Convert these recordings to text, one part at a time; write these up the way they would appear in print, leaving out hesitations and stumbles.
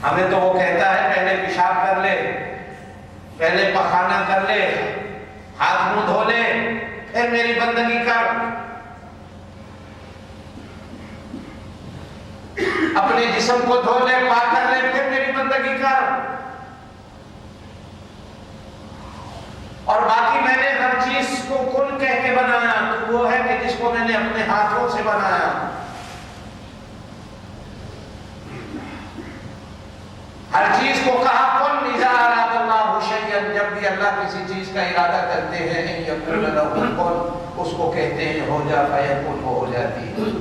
ہمیں تو وہ کہتا ہے پہلے پیشاب کر لے، پہلے پخانہ کر لے، ہاتھ منہ دھو لے، پھر میری بندگی کر، اپنے جسم کو دھو لے، پاک کر لے، پھر میری بندگی کر۔ اور باقی میں نے ہر چیز کو کن کہہ کے بنایا، تو وہ ہے کہ جس کو میں نے اپنے ہاتھوں سے بنایا۔ ہر چیز کو کہا کن، اذا اراد اللہ شیئا، جب بھی اللہ کسی چیز کا ارادہ کرتے ہیں، ان یقول لہ کن، اس کو کہتے ہیں ہو جا، فیکون، وہ ہو جاتی ہے۔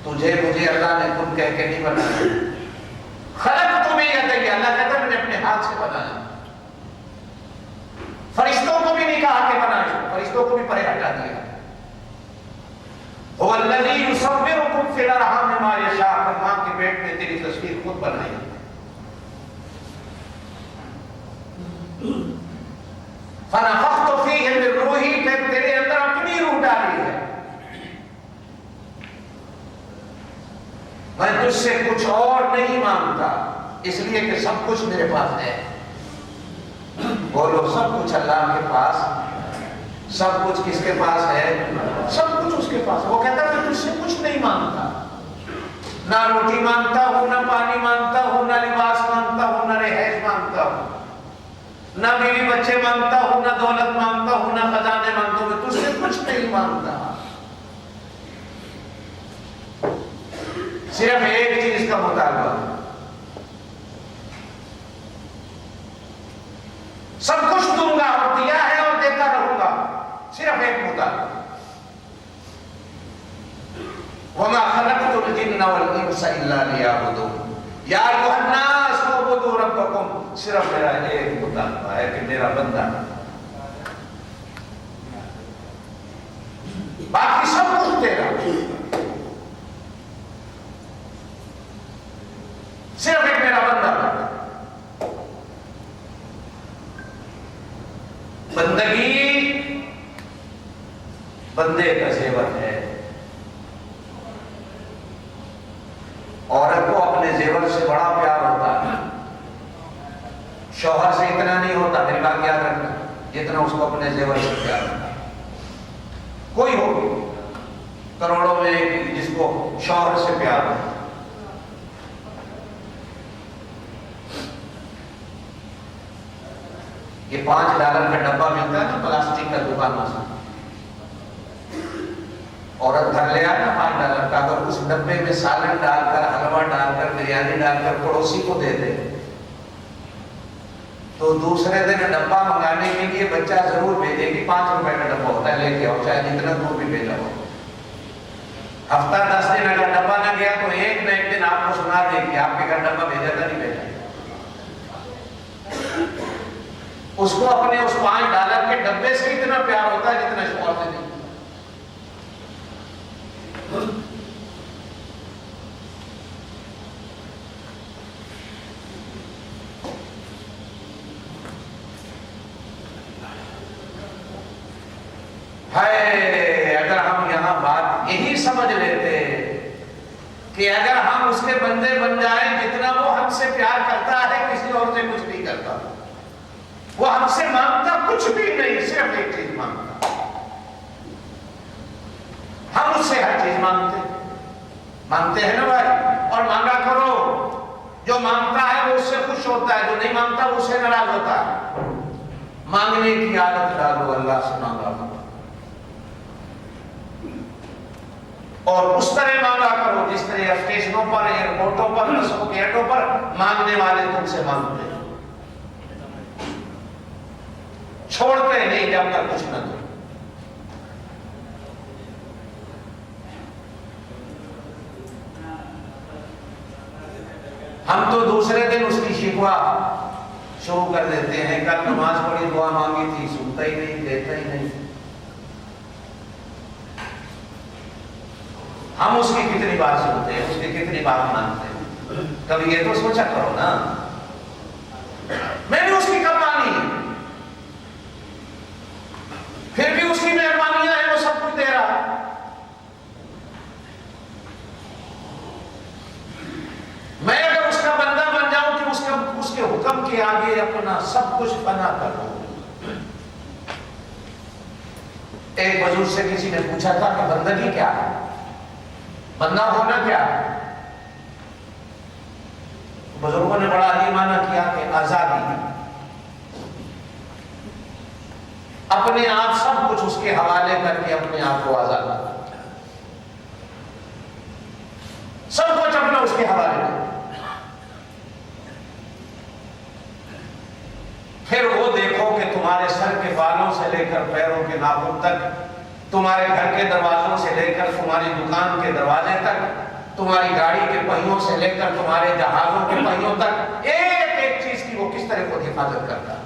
تجھے مجھے اللہ نے کن کہہ کے نہیں بنایا، خلقت بیدی، اللہ کہتا ہے میں نے اپنے ہاتھ سے بنایا۔ فرشتوں کو بھی نہیں کہا کہ بنائے، فرشتوں کو بھی پرے ہٹا دیا۔ هو الذی یصورکم فی الارحام ما یشاء، ماں کے پیٹ میں تیری تصویر خود بنائی۔ فنفخت فیہ من روحی، پھر تیرے اندر اپنی روح ڈالی ہے۔ میں تجھ سے کچھ اور نہیں مانگتا، اس لیے کہ سب کچھ میرے پاس ہے۔ بولو سب کچھ اللہ کے پاس، سب کچھ کس کے پاس ہے؟ سب کچھ اس کے پاس ہے۔ وہ کہتا ہے میں تجھ سے کچھ نہیں مانگتا، نہ روٹی مانگتا ہوں، نہ پانی مانگتا ہوں، نہ لباس مانگتا ہوں، نہ رہائش مانگتا ہوں، نہ بیوی بچے مانگتا ہوں، نہ دولت مانگتا ہوں، نہ خزانے مانگتا ہوں، میں تجھ سے کچھ نہیں مانگتا، صرف ایک چیز کا مطالبہ، سب کچھ دوں گا اور دیا ہے اور دیتا رہوں گا، صرف ایک مطالبہ، وَمَا خَلَقْتُ الْجِنَّ وَالْإِنسَ إِلَّا لِيَعْبُدُونِ یا ایھا الناس اعبدوا ربکم، صرف میرا ایک مطالبہ ہے کہ میرا بندہ، باقی سب کچھ تیرا، صرف ایک میرا بندہ۔ بندگی بندے کا زیور ہے۔ عورت کو اپنے زیور سے بڑا پیار ہوتا ہے، شوہر سے اتنا نہیں ہوتا، میری بات یاد رکھنا، جتنا اس کو اپنے زیور سے پیار ہوتا ہے۔ کوئی ہوگی کروڑوں میں ایک جس کو شوہر سے پیار ہوتا ہے۔ یہ $5 کا ڈبہ ملتا ہے نا پلاسٹک کا دکانوں سے، عورت گھر لے آیا $5 کا، اگر اس ڈبے میں سالن ڈال کر، حلوہ ڈال کر، بریانی ڈال کر پڑوسی کو دے دے تو دوسرے دن ڈبہ منگانے کے لیے بچہ ضرور بھیجے گی، $5 کا ڈبہ ہوتا ہے، لے کے آؤ، چاہے جتنا دور بھی بھیجا ہو۔ ہفتہ 10 دن اگر ڈبہ نہ گیا تو ایک نہ ایک دن آپ کو سنا دے گی آپ کے گھر ڈبہ بھیجا تھا نہیں بھیجا۔ اس کو اپنے اس $5 کے ڈبے سے اتنا پیار ہوتا ہے جتنا شوہر سے نہیں۔ اگر ہم یہاں بات یہی سمجھ لیتے کہ اگر ہم اس کے بندے بن جائیں، جتنا وہ ہم سے پیار کرتا ہے کسی اور سے کچھ نہیں کرتا، وہ ہم سے مانگتا کچھ بھی نہیں، صرف ایک چیز مانگتا، ہم اس سے ہر چیز مانگتے ہیں نا بھائی، اور مانگا کرو، جو مانگتا ہے وہ اس سے خوش ہوتا ہے، جو نہیں مانگتا وہ اس سے ناراض ہوتا ہے۔ مانگنے کی عادت ڈالو، اللہ سے مانگا کرو، اور اس طرح مانگا کرو جس طرح اسٹیشنوں پر، ایئرپورٹوں پر، بسوں کے اڈوں پر مانگنے والے تم سے مانگتے ہیں، چھوڑتے نہیں جب تک کچھ نہ دو۔ ہم تو دوسرے دن اس کی شکوہ شروع کر دیتے ہیں، کل نماز پڑھی، دعا مانگی تھی، سنتا ہی نہیں، دیتا ہی نہیں۔ ہم اس کی کتنی بات سنتے ہیں، اس کی کتنی بات مانتے ہیں، کبھی یہ تو سوچا کرو نا، میں نے اس کی کب مانی، پھر بھی اس کی مہربانیاں ہیں، وہ سب کچھ دے رہا ہے۔ میں اگر اس کا بندہ کے آگے اپنا سب کچھ فنا کر دو۔ ایک بزرگ سے کسی نے پوچھا تھا کہ بندگی کیا ہے، بندہ ہونا کیا ہے؟ بزرگوں نے بڑا عظیمانہ کیا کہ آزادی، اپنے آپ سب کچھ اس کے حوالے کر کے اپنے آپ کو آزاد کرنا، سب کچھ اپنا اس کے حوالے کرنا۔ پھر وہ دیکھو کہ تمہارے سر کے بالوں سے لے کر پیروں کے ناخن تک، تمہارے گھر کے دروازوں سے لے کر تمہاری دکان کے دروازے تک، تمہاری گاڑی کے پہیوں سے لے کر تمہارے جہازوں کے پہیوں تک، ایک ایک چیز کی وہ کس طرح خود حفاظت کرتا ہے۔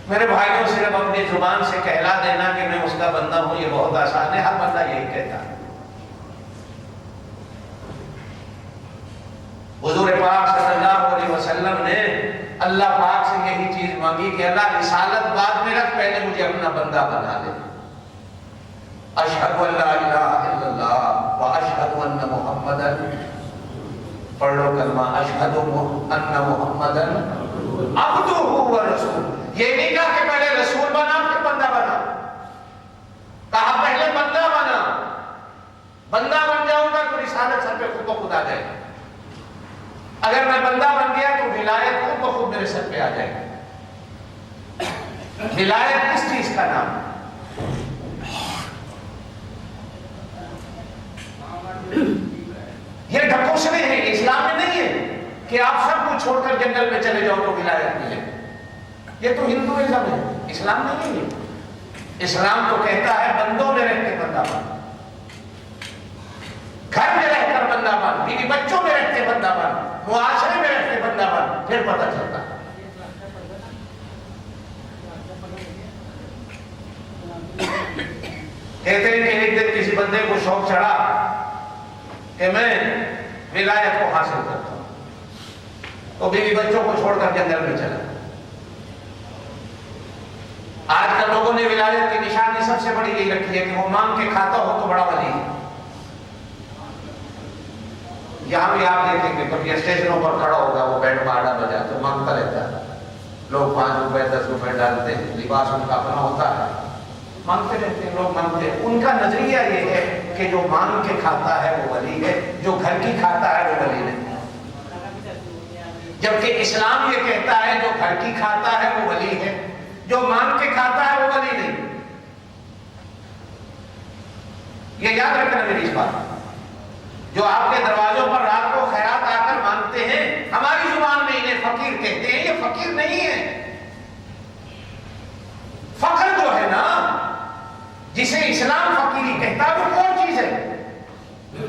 میرے بھائیوں، صرف اپنی زبان سے کہلا دینا کہ میں اس کا بندہ ہوں یہ بہت آسان ہے، ہر بندہ یہی کہتا ہے۔ حضور پاک صلی اللہ علیہ وسلم نے اللہ پاک سے یہی چیز مانگی کہ اللہ رسالت بعد میں رکھ، پہلے مجھے اپنا بندہ بنا دے۔ اشہد ان لا الہ الا اللہ واشہد ان محمدا، پڑھ لو کلمہ اشہد ان محمدا عبدہ ورسولہ۔ یہ نہیں کہا کہ پہلے رسول بنا پھر بندہ بنا، کہا پہلے بندہ بنا، بندہ بن جاؤں گا تو رسالت سر پہ خود بخود آ جائے گی، اگر میں بندہ بن گیا تو ولایت خود بخود میرے سر پہ آ جائے گی۔ ولایت کس چیز کا نام ہے؟ یہ ڈھکوسلے ہیں، اسلام میں نہیں ہے کہ آپ سب کو چھوڑ کر جنگل میں چلے جاؤ تو ولایت ملے، یہ تو ہندوازم ہے، اسلام نہیں ہے۔ اسلام تو کہتا ہے بندوں میں رہ کے بندہ بن، گھر میں رہ کر بندہ بن، بیوی بچوں میں رہ کے بندہ بن، معاشرے میں رہ کے بندہ بن، پھر پتہ چلتا ہے۔ کہتے ہیں کہ ایک دن کسی بندے کو شوق چڑھا کہ میں ولایت کو حاصل کرتا ہوں، تو بیوی بچوں کو چھوڑ کر جنگل میں چلا۔ آج کل لوگوں نے ولایت کی نشانی سب سے بڑی یہی رکھی ہے کہ وہ مانگ کے کھاتا ہو تو بڑا ولی ہے۔ یہاں بھی آپ دیکھیں گے کبھی اسٹیشنوں پر کھڑا ہوگا وہ بینڈ باڑا بجا تو مانگتا رہتا ہے، لوگ 5 روپے 10 روپے ڈالتے ہیں، لباس ان کا اپنا ہوتا ہے، مانگتے رہتے ہیں، لوگ مانگتے ہیں۔ ان کا نظریہ یہ ہے کہ جو مانگ کے کھاتا ہے وہ ولی ہے، جو گھر کی کھاتا ہے وہ ولی نہیں، جبکہ اسلام یہ کہتا ہے جو گھر کی کھاتا ہے وہ ولی ہے، جو مانگ کے کھاتا ہے وہ ولی نہیں۔ یہ یاد رکھنا میری اس بات، جو آپ کے دروازوں پر رات کو خیرات آ کر مانگتے ہیں، ہماری زبان میں انہیں فقیر کہتے ہیں، یہ فقیر نہیں ہے۔ فقر جو ہے نا جسے اسلام فقیری کہتا ہے وہ کون چیز ہے؟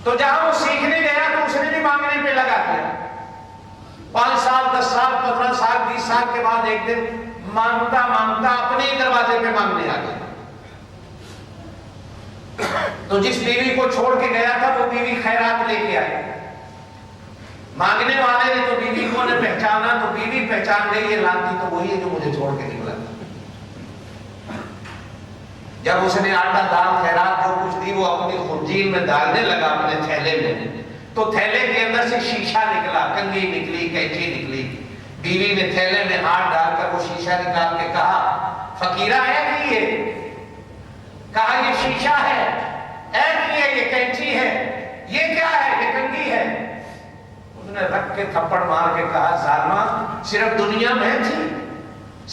تو جہاں وہ سیکھنے گیا تو اس نے بھی مانگنے پہ لگا دیا، 5 سال 10 سال 15 سال 20 سال کے بعد ایک دن مانگتا مانگتا اپنے دروازے پہ مانگنے آ گیا۔ تو جس بیوی کو چھوڑ کے گیا تھا وہ بیوی خیرات لے کے آئی، مانگنے والے نے تو بیوی کو نے پہچانا تو بیوی پہچان گئی یہ لانتی تو وہی ہے جو مجھے چھوڑ کے نکلا تھا۔ جب اس نے آٹا دال خیرات جو کچھ دی وہ اپنی خرجین میں ڈالنے لگا اپنے تھیلے میں، تو تھیلے کے اندر سے شیشہ نکلا، کنگھی نکلی، کینچی نکلی۔ بیوی نے تھیلے میں ہاتھ ڈال کر وہ شیشہ نکال کے کہا فقیرہ ہے کہ یہ؟ کہا یہ شیشہ ہے، اے نہیں ہے یہ کینچی ہے، یہ کیا ہے؟ یہ کنگھی ہے۔ اس نے رکھ کے تھپڑ مار کے کہا ظالمہ صرف دنیا میں تھی،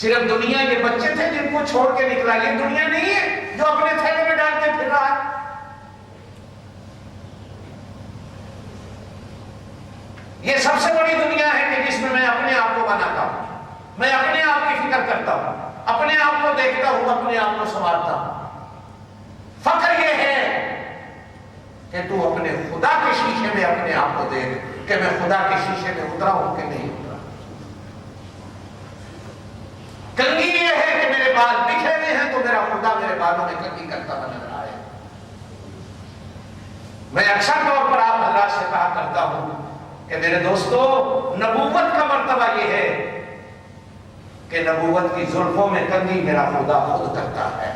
صرف دنیا یہ بچے تھے جن کو چھوڑ کے نکلا، یہ دنیا نہیں ہے جو اپنے تھیلے میں ڈال کے پھر رہا ہے۔ یہ سب سے بڑی دنیا ہے کہ جس میں میں اپنے آپ کو بناتا ہوں، میں اپنے آپ کی فکر کرتا ہوں، اپنے آپ کو دیکھتا ہوں، اپنے آپ کو سنبھالتا ہوں۔ فخر یہ ہے کہ تو اپنے خدا کے شیشے میں اپنے آپ کو دیکھ کہ میں خدا کے شیشے میں اترا ہوں کہ نہیں اترا۔ کنگھی یہ ہے کہ میرے بال بکھرے ہوئے ہیں تو میرا خدا میرے بالوں میں کنگھی کرتا ہوا نظر آئے۔ میں اکثر طور پر آپ حضرات سے کہا کرتا ہوں کہ میرے دوستو نبوت کا مرتبہ یہ ہے کہ نبوت کی زلفوں میں کنگھی میرا خدا خود کرتا ہے۔